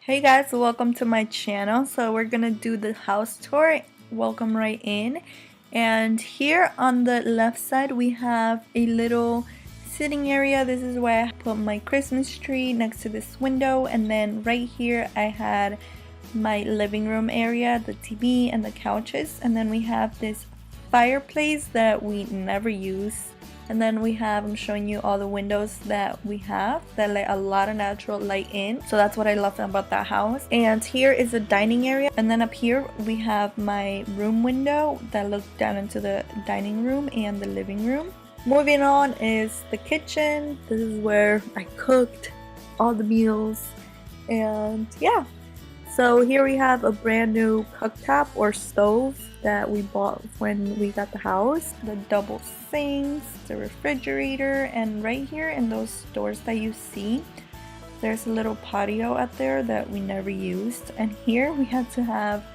Hey guys, welcome to my channel. So we're gonna do the house tour. Welcome right in. And here on the left side we have a little sitting area. This is where I put my Christmas tree next to this window, and then right here I had my living room area, the TV and the couches, and then we have this fireplace that we never use. And then we have, I'm showing you all the windows that we have that let a lot of natural light in. So that's what I love about that house. And here is the dining area. And then up here we have my room window that looks down into the dining room and the living room. Moving on is the kitchen. This is where I cooked all the meals. And yeah. So here we have a brand new cooktop or stove that we bought when we got the house. The double sinks, the refrigerator, and right here in those doors that you see, there's a little patio out there that we never used. And here we had to have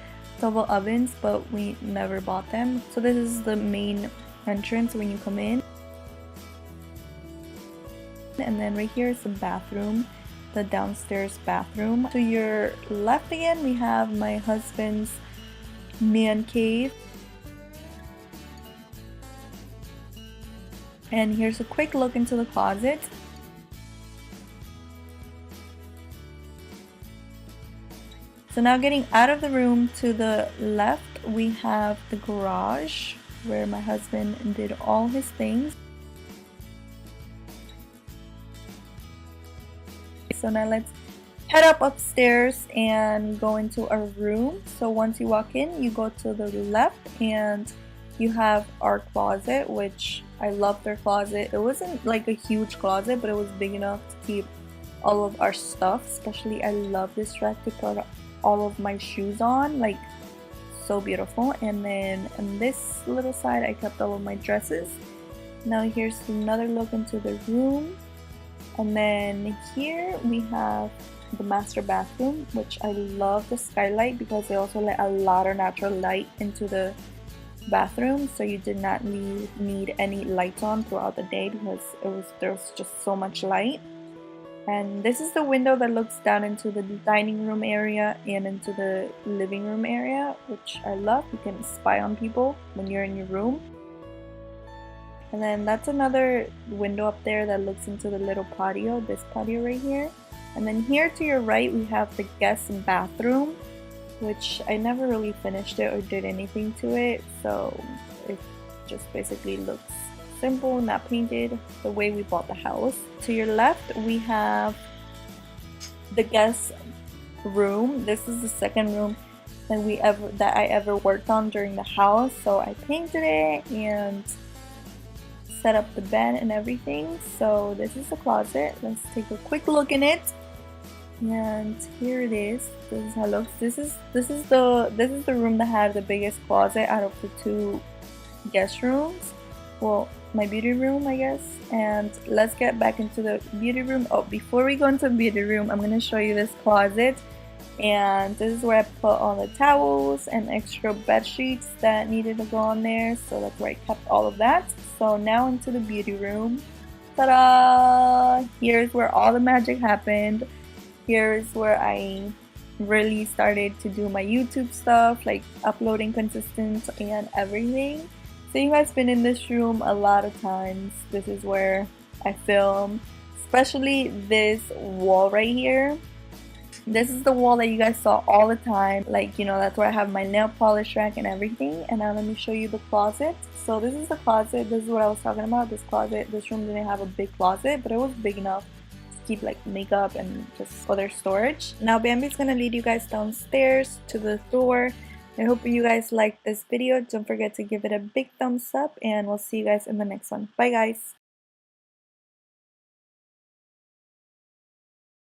double ovens, but we never bought them. So this is the main entrance when you come in. And then right here is the bathroom. The downstairs bathroom. To your left again we have my husband's man cave, and here's a quick look into the closet. So now getting out of the room, to the left we have the garage where my husband did all his things. So now let's head up upstairs and go into our room. So once you walk in, you go to the left and you have our closet, which I love their closet. It wasn't like a huge closet, but it was big enough to keep all of our stuff. Especially I love this rack to put all of my shoes on, like so beautiful. And then on this little side I kept all of my dresses. Now here's another look into the room. And then here we have the master bathroom, which I love the skylight because they also let a lot of natural light into the bathroom, so you did not need any lights on throughout the day because there was just so much light. And this is the window that looks down into the dining room area and into the living room area, which I love. You can spy on people when you're in your room. And then that's another window up there that looks into the little patio, this patio right here. And then here to your right we have the guest bathroom, which I never really finished it or did anything to it, so it just basically looks simple, not painted, the way we bought the house. To your left we have the guest room. This is the second room that I ever worked on during the house, so I painted it and set up the bed and everything. So this is the closet. Let's take a quick look in it. And here it is. This is how it looks. This is the room that had the biggest closet out of the two guest rooms. Well, my beauty room, I guess. And let's get back into the beauty room. Oh, before we go into the beauty room, I'm gonna show you this closet. And this is where I put all the towels and extra bed sheets that needed to go on there, so that's where I kept all of that. So now into the beauty room. Ta-da! Here's where all the magic happened. Here's where I really started to do my YouTube stuff, like uploading consistent and everything. So you guys been in this room a lot of times. This is where I film, especially this wall right here. This is the wall that you guys saw all the time, like, you know, that's where I have my nail polish rack and everything. And now let me show you the closet. So this is the closet. This is what I was talking about. This closet, this room didn't have a big closet, but it was big enough to keep like makeup and just other storage. Now Bambi's gonna lead you guys downstairs to the door. I hope you guys liked this video. Don't forget to give it a big thumbs up, and we'll see you guys in the next one. Bye guys.